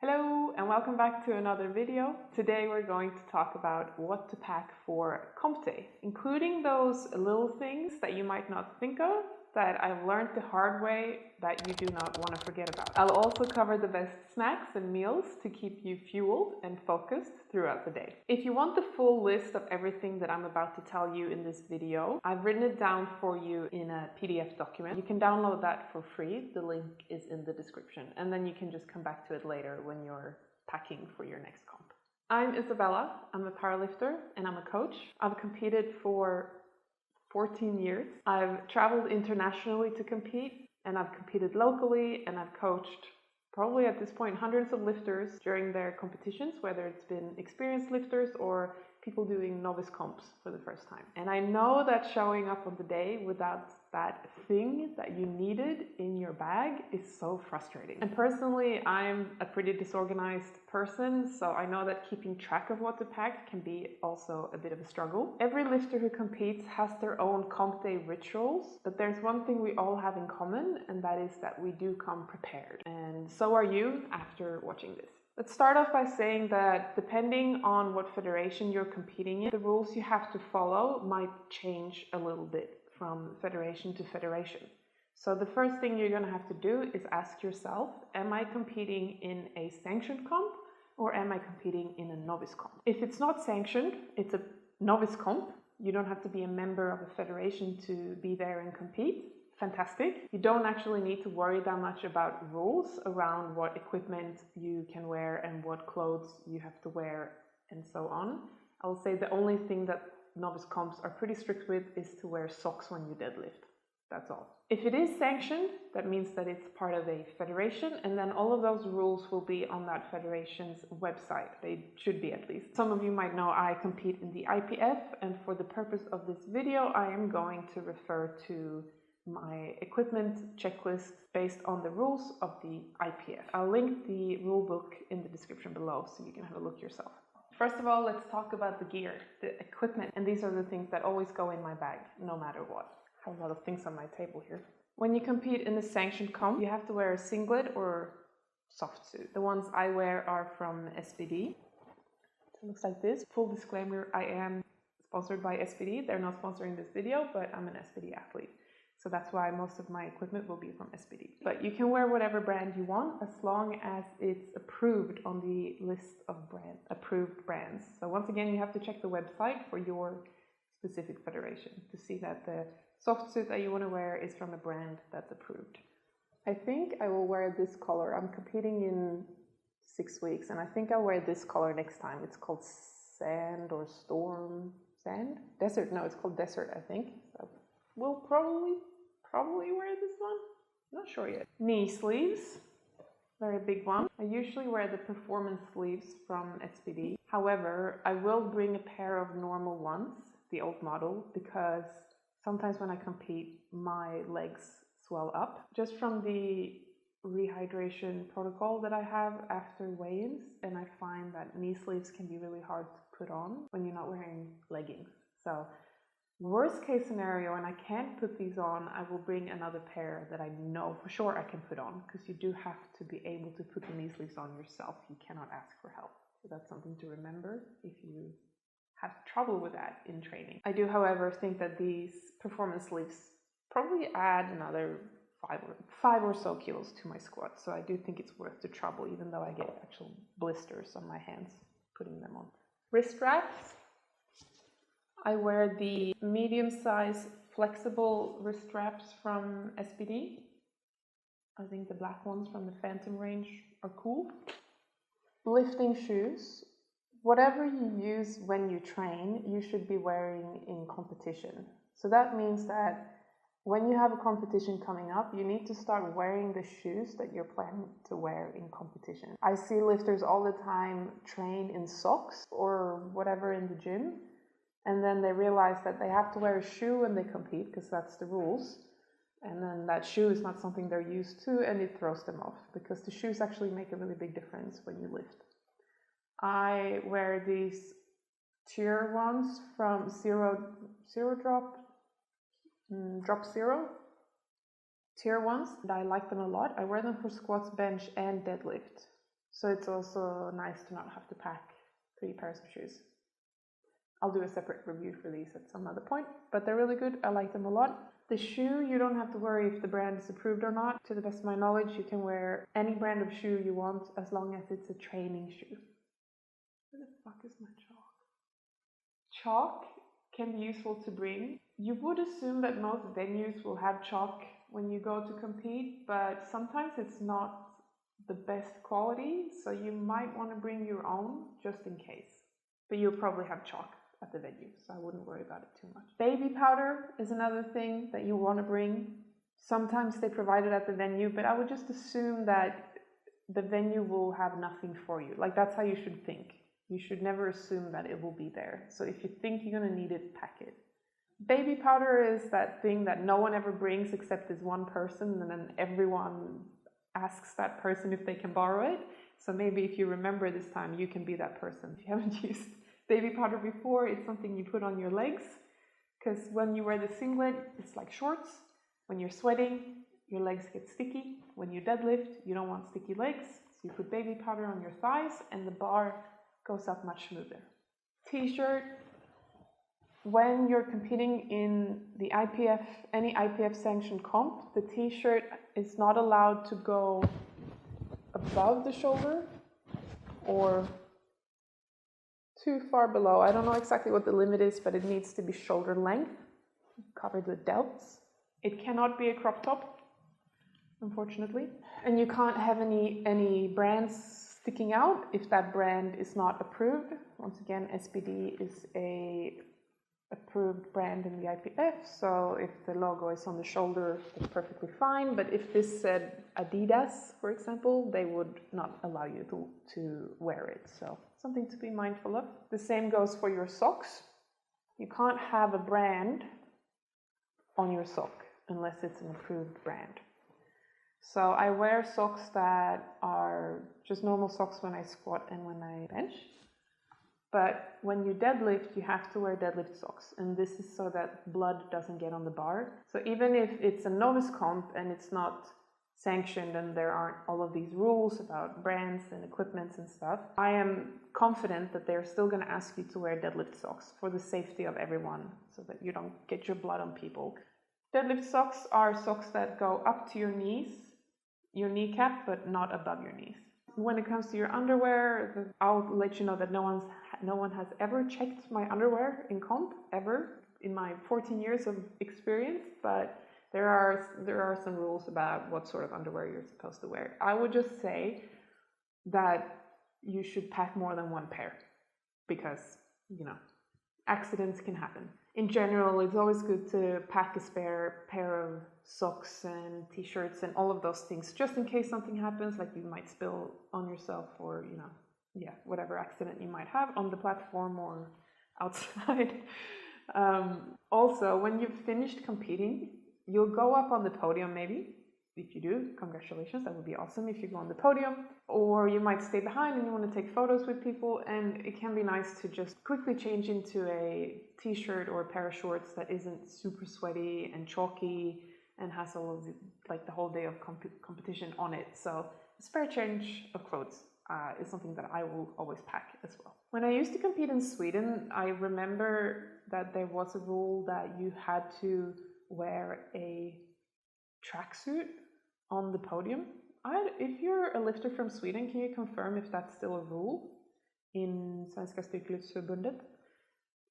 Hello and welcome back to another video. Today we're going to talk about what to pack for comp day, including those little things that you might not think of that I've learned the hard way that you do not want to forget about. I'll also cover the best snacks and meals to keep you fueled and focused throughout the day. If you want the full list of everything that I'm about to tell you in this video, I've written it down for you in a PDF document. You can download that for free. The link is in the description, and then you can just come back to it later when you're packing for your next comp. I'm Isabella. I'm a powerlifter and I'm a coach. I've competed for 14 years. I've traveled internationally to compete, and I've competed locally, and I've coached probably at this point hundreds of lifters during their competitions, whether it's been experienced lifters or people doing novice comps for the first time. And I know that showing up on the day without that thing that you needed in your bag is so frustrating. And personally, I'm a pretty disorganized person, so I know that keeping track of what to pack can be also a bit of a struggle. Every lifter who competes has their own comp day rituals, but there's one thing we all have in common, and that is that we do come prepared. And so are you after watching this. Let's start off by saying that depending on what federation you're competing in, the rules you have to follow might change a little bit from federation to federation. So the first thing you're going to have to do is ask yourself, am I competing in a sanctioned comp or am I competing in a novice comp? If it's not sanctioned, it's a novice comp. You don't have to be a member of a federation to be there and compete. Fantastic. You don't actually need to worry that much about rules around what equipment you can wear and what clothes you have to wear and so on. I'll say the only thing that novice comps are pretty strict with is to wear socks when you deadlift. That's all. If it is sanctioned, that means that it's part of a federation, and then all of those rules will be on that federation's website. They should be, at least. Some of you might know I compete in the IPF, and for the purpose of this video, I am going to refer to my equipment checklist based on the rules of the IPF. I'll link the rule book in the description below so you can have a look yourself. First of all, let's talk about the gear, the equipment, and these are the things that always go in my bag, no matter what. I have a lot of things on my table here. When you compete in a sanctioned comp, you have to wear a singlet or soft suit. The ones I wear are from SBD. It looks like this. Full disclaimer, I am sponsored by SBD. They're not sponsoring this video, but I'm an SBD athlete. So that's why most of my equipment will be from SBD. But you can wear whatever brand you want as long as it's approved on the list of approved brands. So once again, you have to check the website for your specific federation to see that the soft suit that you want to wear is from a brand that's approved. I think I will wear this color. I'm competing in 6 weeks, and I think I'll wear this color next time. It's called Sand or Storm Sand? Desert, no, it's called Desert, I think. So we'll probably wear this one. Not sure yet. Knee sleeves, very big one. I usually wear the performance sleeves from SBD. However, I will bring a pair of normal ones, the old model, because sometimes when I compete, my legs swell up. Just from the rehydration protocol that I have after weigh-ins, and I find that knee sleeves can be really hard to put on when you're not wearing leggings. So worst case scenario, and I can't put these on, I will bring another pair that I know for sure I can put on, because you do have to be able to put the knee sleeves on yourself. You cannot ask for help. So that's something to remember if you have trouble with that in training. I do, however, think that these performance sleeves probably add another 5 or so kilos to my squat. So I do think it's worth the trouble, even though I get actual blisters on my hands putting them on. Wrist wraps. I wear the medium-size flexible wrist wraps from SBD. I think the black ones from the Phantom range are cool. Lifting shoes. Whatever you use when you train, you should be wearing in competition. So that means that when you have a competition coming up, you need to start wearing the shoes that you're planning to wear in competition. I see lifters all the time train in socks or whatever in the gym, and then they realize that they have to wear a shoe when they compete, because that's the rules. And then that shoe is not something they're used to, and it throws them off, because the shoes actually make a really big difference when you lift. I wear these tier ones from Drop Zero. Tier ones, and I like them a lot. I wear them for squats, bench, and deadlift. So it's also nice to not have to pack 3 pairs of shoes. I'll do a separate review for these at some other point, but they're really good. I like them a lot. The shoe, you don't have to worry if the brand is approved or not. To the best of my knowledge, you can wear any brand of shoe you want as long as it's a training shoe. Where the fuck is my chalk? Chalk can be useful to bring. You would assume that most venues will have chalk when you go to compete, but sometimes it's not the best quality, so you might want to bring your own just in case. But you'll probably have chalk at the venue, so I wouldn't worry about it too much. Baby powder is another thing that you want to bring. Sometimes they provide it at the venue, but I would just assume that the venue will have nothing for you. Like, that's how you should think. You should never assume that it will be there. So if you think you're going to need it, pack it. Baby powder is that thing that no one ever brings except this one person, and then everyone asks that person if they can borrow it. So maybe if you remember this time, you can be that person. If you haven't used baby powder before, it's something you put on your legs, because when you wear the singlet, it's like shorts. When you're sweating, your legs get sticky. When you deadlift, you don't want sticky legs, so you put baby powder on your thighs and the bar goes up much smoother. T-shirt. When you're competing in the IPF, any IPF sanctioned comp, the t-shirt is not allowed to go above the shoulder or too far below. I don't know exactly what the limit is, but it needs to be shoulder length, covered with delts. It cannot be a crop top, unfortunately. And you can't have any brands sticking out if that brand is not approved. Once again, SPD is a approved brand in the IPF, so if the logo is on the shoulder, it's perfectly fine. But if this said Adidas, for example, they would not allow you to wear it. So something to be mindful of. The same goes for your socks. You can't have a brand on your sock unless it's an approved brand. So I wear socks that are just normal socks when I squat and when I bench. But when you deadlift, you have to wear deadlift socks. And this is so that blood doesn't get on the bar. So even if it's a novice comp and it's not sanctioned and there aren't all of these rules about brands and equipments and stuff, I am confident that they're still going to ask you to wear deadlift socks for the safety of everyone, so that you don't get your blood on people. Deadlift socks are socks that go up to your knees, your kneecap, but not above your knees. When it comes to your underwear, I'll let you know that no one has ever checked my underwear in comp, ever, in my 14 years of experience, but there are some rules about what sort of underwear you're supposed to wear. I would just say that you should pack more than one pair, because, you know, accidents can happen. In general, it's always good to pack a spare pair of socks and t-shirts and all of those things, just in case something happens, like you might spill on yourself or, you know, yeah, whatever accident you might have on the platform or outside. Also, when you've finished competing, you'll go up on the podium maybe. If you do, congratulations, that would be awesome if you go on the podium. Or you might stay behind and you want to take photos with people, and it can be nice to just quickly change into a t-shirt or a pair of shorts that isn't super sweaty and chalky and has all of the whole day of competition on it. So a spare change of clothes is something that I will always pack as well. When I used to compete in Sweden, I remember that there was a rule that you had to wear a tracksuit on the podium. If you're a lifter from Sweden, can you confirm if that's still a rule in Svenska Styrkelyftförbundet?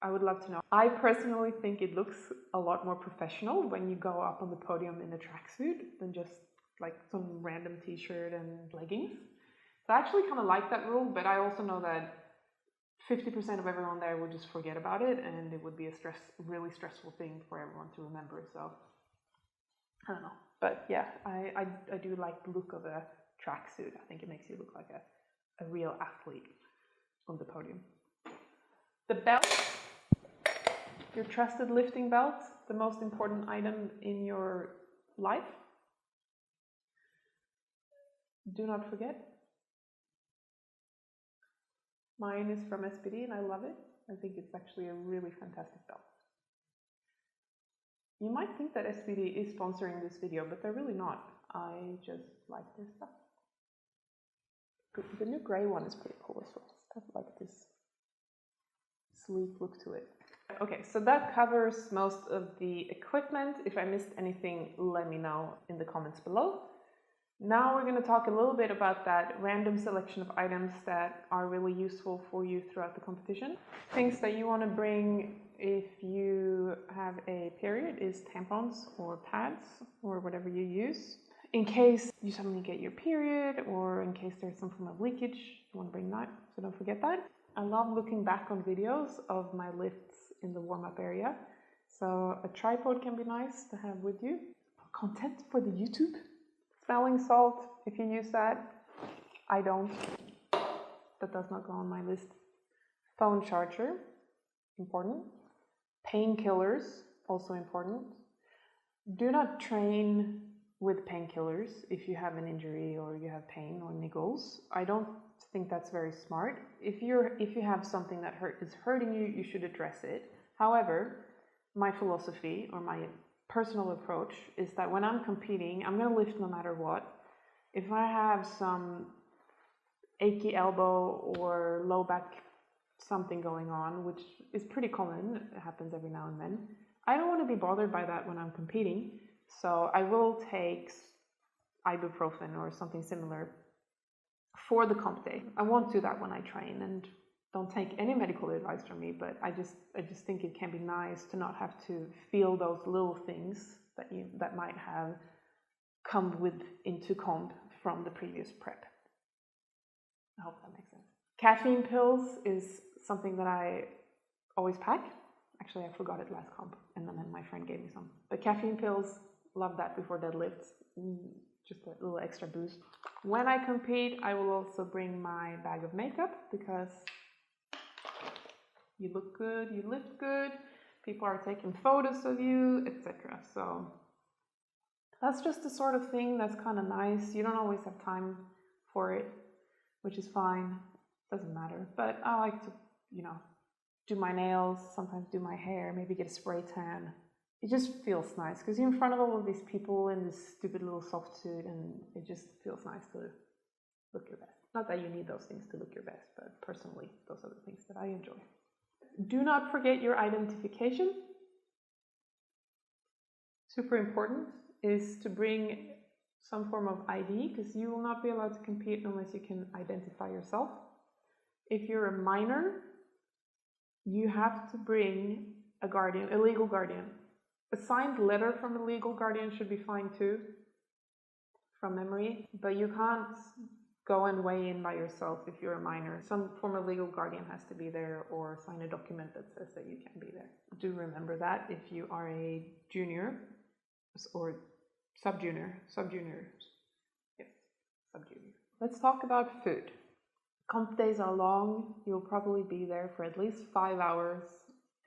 I would love to know. I personally think it looks a lot more professional when you go up on the podium in a tracksuit than just like some random t-shirt and leggings. So I actually kind of like that rule, but I also know that 50% of everyone there would just forget about it, and it would be a really stressful thing for everyone to remember. So I don't know. But yeah, I do like the look of a tracksuit. I think it makes you look like a real athlete on the podium. The belt, your trusted lifting belt, the most important item in your life. Do not forget. Mine is from SPD and I love it. I think it's actually a really fantastic belt. You might think that SPD is sponsoring this video, but they're really not. I just like their stuff. The new grey one is pretty cool as well. It's got like this sleek look to it. Okay, so that covers most of the equipment. If I missed anything, let me know in the comments below. Now we're going to talk a little bit about that random selection of items that are really useful for you throughout the competition. Things that you want to bring if you have a period is tampons or pads or whatever you use. In case you suddenly get your period or in case there's some form of leakage, you want to bring that, so don't forget that. I love looking back on videos of my lifts in the warm-up area. So a tripod can be nice to have with you. Content for the YouTube. Smelling salt, if you use that. I don't. That does not go on my list. Phone charger, important. Painkillers, also important. Do not train with painkillers if you have an injury or you have pain or niggles. I don't think that's very smart. If you have something that is hurting you, you should address it. However, my philosophy or my personal approach is that when I'm competing, I'm going to lift no matter what. If I have some achy elbow or low back something going on, which is pretty common, it happens every now and then, I don't want to be bothered by that when I'm competing. So I will take ibuprofen or something similar for the comp day. I won't do that when I train, and don't take any medical advice from me, but I just think it can be nice to not have to feel those little things that might have come into comp from the previous prep. I hope that makes sense. Caffeine pills is something that I always pack. Actually, I forgot it last comp, and then my friend gave me some. But caffeine pills, love that before deadlifts. Just a little extra boost. When I compete, I will also bring my bag of makeup because you look good, you lift good, people are taking photos of you, etc. So that's just the sort of thing that's kind of nice. You don't always have time for it, which is fine. Doesn't matter. But I like to, do my nails, sometimes do my hair, maybe get a spray tan. It just feels nice because you're in front of all of these people in this stupid little soft suit, and it just feels nice to look your best. Not that you need those things to look your best, but personally, those are the things that I enjoy. Do not forget your identification. Super important is to bring some form of ID because you will not be allowed to compete unless you can identify yourself. If you're a minor, you have to bring a guardian, a legal guardian. A signed letter from a legal guardian should be fine too, from memory, but you can't go and weigh in by yourself if you're a minor. Some form of legal guardian has to be there or sign a document that says that you can be there. Do remember that if you are a junior or sub-junior. Yes, sub-junior. Let's talk about food. Comp days are long. You'll probably be there for at least 5 hours.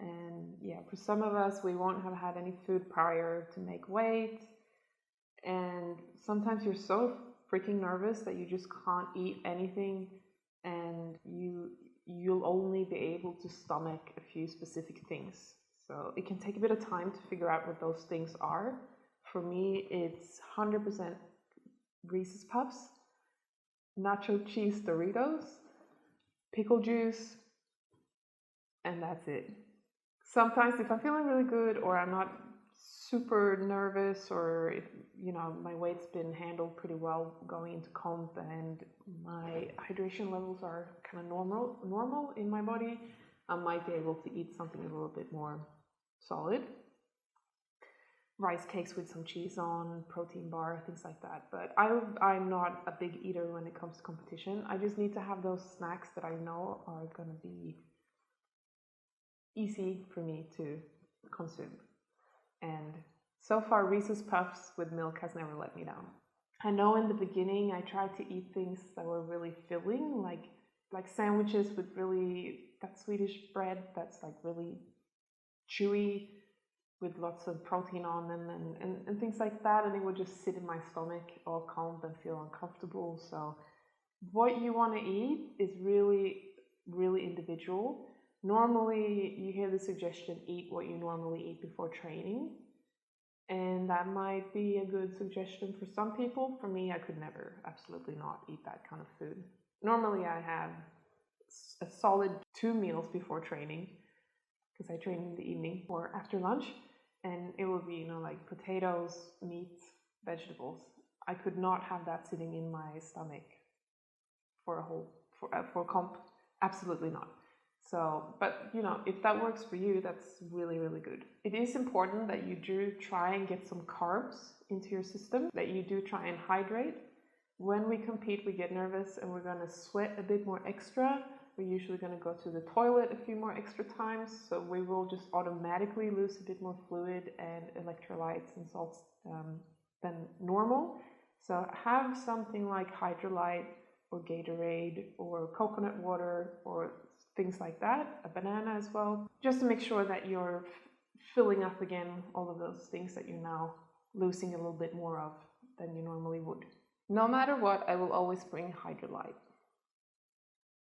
And yeah, for some of us, we won't have had any food prior to make weight. And sometimes you're so freaking nervous that you just can't eat anything, and you'll only be able to stomach a few specific things. So it can take a bit of time to figure out what those things are. For me, it's 100% Reese's Puffs, nacho cheese Doritos, pickle juice, and that's it. Sometimes if I'm feeling really good or I'm not super nervous, or if my weight's been handled pretty well going into comp and my hydration levels are kind of normal in my body, I might be able to eat something a little bit more solid. Rice cakes with some cheese on, protein bar, things like that. But I'm not a big eater when it comes to competition. I just need to have those snacks that I know are going to be easy for me to consume. And so far, Reese's Puffs with milk has never let me down. I know in the beginning I tried to eat things that were really filling, like sandwiches with that Swedish bread that's like really chewy with lots of protein on them and things like that, and it would just sit in my stomach all comp and feel uncomfortable. So what you want to eat is really, really individual. Normally, you hear the suggestion, eat what you normally eat before training. And that might be a good suggestion for some people. For me, I could never, absolutely not eat that kind of food. Normally I have a solid 2 meals before training, because I train in the evening or after lunch, and it will be, you know, like potatoes, meat, vegetables. I could not have that sitting in my stomach for comp. Absolutely not. So, but you know, if that works for you, that's really, really good. It is important that you do try and get some carbs into your system, that you do try and hydrate. When we compete, we get nervous and we're going to sweat a bit more extra. We're usually going to go to the toilet a few more extra times, so we will just automatically lose a bit more fluid and electrolytes and salts than normal. So have something like Hydrolyte or Gatorade or coconut water or things like that, a banana as well, just to make sure that you're filling up again all of those things that you're now losing a little bit more of than you normally would. No matter what, I will always bring Hydrolyte.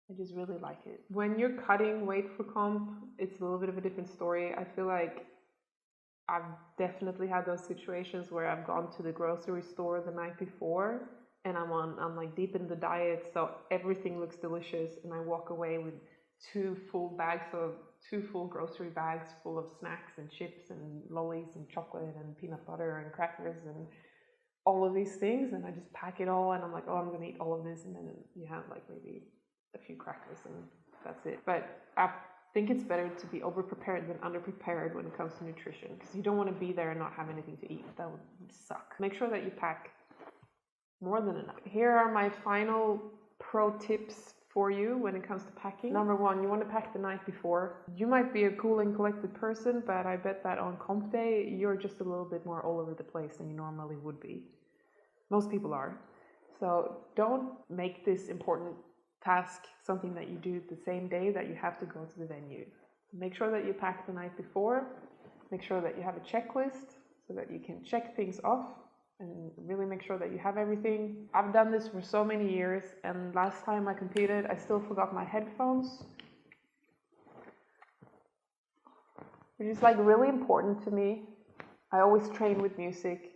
I just really like it. When you're cutting weight for comp, it's a little bit of a different story. I feel like I've definitely had those situations where I've gone to the grocery store the night before and I'm like deep in the diet, so everything looks delicious, and I walk away with 2 full grocery bags full of snacks and chips and lollies and chocolate and peanut butter and crackers and all of these things, and I just pack it all and I'm like, oh, I'm gonna eat all of this, and then you have like maybe a few crackers and that's it. But I think it's better to be over-prepared than under-prepared when it comes to nutrition, because you don't want to be there and not have anything to eat. That would suck. Make sure that you pack more than enough. Here are my final pro tips for you when it comes to packing. Number 1, you want to pack the night before. You might be a cool and collected person, but I bet that on comp day, you're just a little bit more all over the place than you normally would be. Most people are. So don't make this important task something that you do the same day that you have to go to the venue. Make sure that you pack the night before. Make sure that you have a checklist so that you can check things off and really make sure that you have everything. I've done this for so many years, and last time I competed, I still forgot my headphones, which is like really important to me. I always train with music.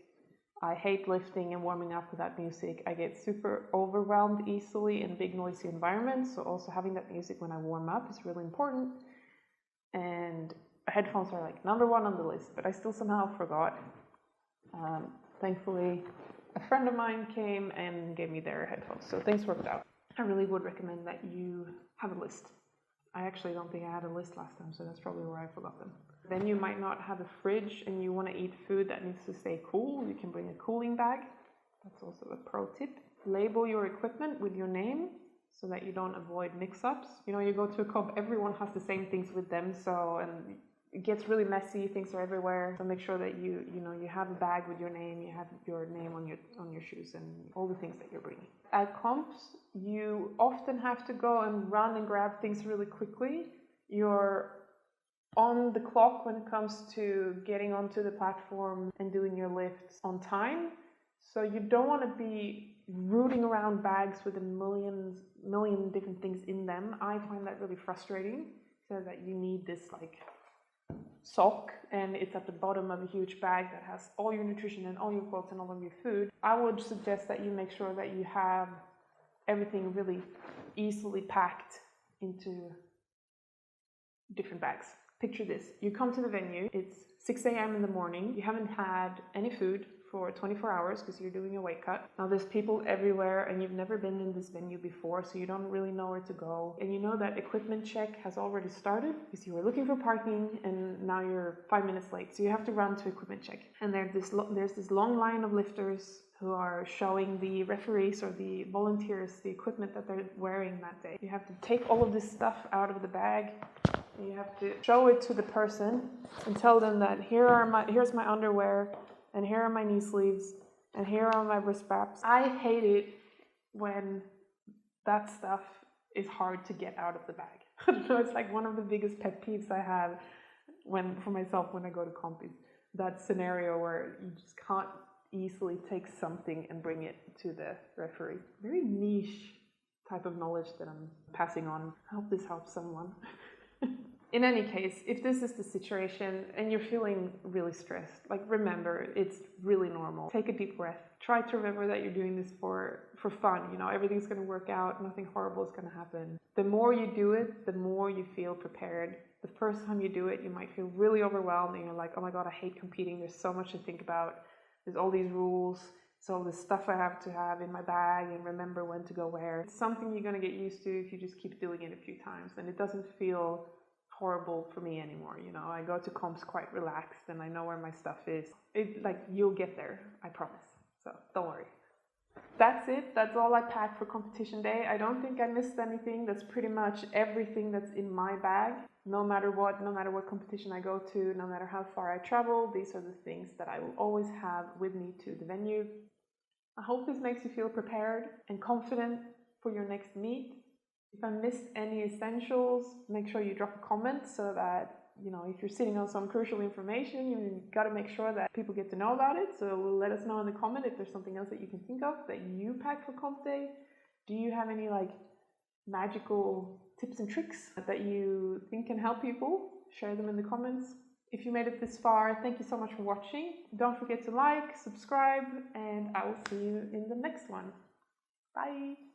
I hate lifting and warming up without music. I get super overwhelmed easily in big noisy environments, so also having that music when I warm up is really important. And headphones are like number 1 on the list, but I still somehow forgot. Thankfully, a friend of mine came and gave me their headphones, so things worked out. I really would recommend that you have a list. I actually don't think I had a list last time, so that's probably where I forgot them. Then you might not have a fridge and you want to eat food that needs to stay cool. You can bring a cooling bag. That's also a pro tip. Label your equipment with your name so that you don't avoid mix-ups. You know, you go to a comp, everyone has the same things with them, and it gets really messy, things are everywhere. So make sure that you have a bag with your name, you have your name on your shoes and all the things that you're bringing. At comps, you often have to go and run and grab things really quickly. You're on the clock when it comes to getting onto the platform and doing your lifts on time. So you don't want to be rooting around bags with a million different things in them. I find that really frustrating, so that you need this like sock and it's at the bottom of a huge bag that has all your nutrition and all your quotes and all of your food. I would suggest that you make sure that you have everything really easily packed into different bags. Picture this, you come to the venue, it's 6 a.m. in the morning, you haven't had any food for 24 hours because you're doing a weight cut. Now there's people everywhere and you've never been in this venue before, so you don't really know where to go. And you know that equipment check has already started because you were looking for parking and now you're 5 minutes late. So you have to run to equipment check. And there's this long line of lifters who are showing the referees or the volunteers the equipment that they're wearing that day. You have to take all of this stuff out of the bag. You have to show it to the person and tell them that here's my underwear, and here are my knee sleeves, and here are my wrist straps. I hate it when that stuff is hard to get out of the bag. I don't know, it's like one of the biggest pet peeves I have for myself when I go to comp is that scenario where you just can't easily take something and bring it to the referee. Very niche type of knowledge that I'm passing on. I hope this helps someone. In any case, if this is the situation and you're feeling really stressed, like remember, it's really normal. Take a deep breath. Try to remember that you're doing this for fun. You know, everything's going to work out. Nothing horrible is going to happen. The more you do it, the more you feel prepared. The first time you do it, you might feel really overwhelmed and you're like, oh my God, I hate competing. There's so much to think about. There's all these rules. So this stuff I have to have in my bag and remember when to go where. It's something you're going to get used to if you just keep doing it a few times, and it doesn't feel horrible for me anymore. You know, I go to comps quite relaxed and I know where my stuff is. You'll get there, I promise. So don't worry. That's it. That's all I packed for competition day. I don't think I missed anything. That's pretty much everything that's in my bag. No matter what competition I go to, no matter how far I travel, these are the things that I will always have with me to the venue. I hope this makes you feel prepared and confident for your next meet. If I missed any essentials, make sure you drop a comment so that, you know, if you're sitting on some crucial information, you've got to make sure that people get to know about it. So let us know in the comment if there's something else that you can think of that you packed for comp day. Do you have any magical tips and tricks that you think can help people? Share them in the comments. If you made it this far, thank you so much for watching. Don't forget to like, subscribe, and I will see you in the next one. Bye!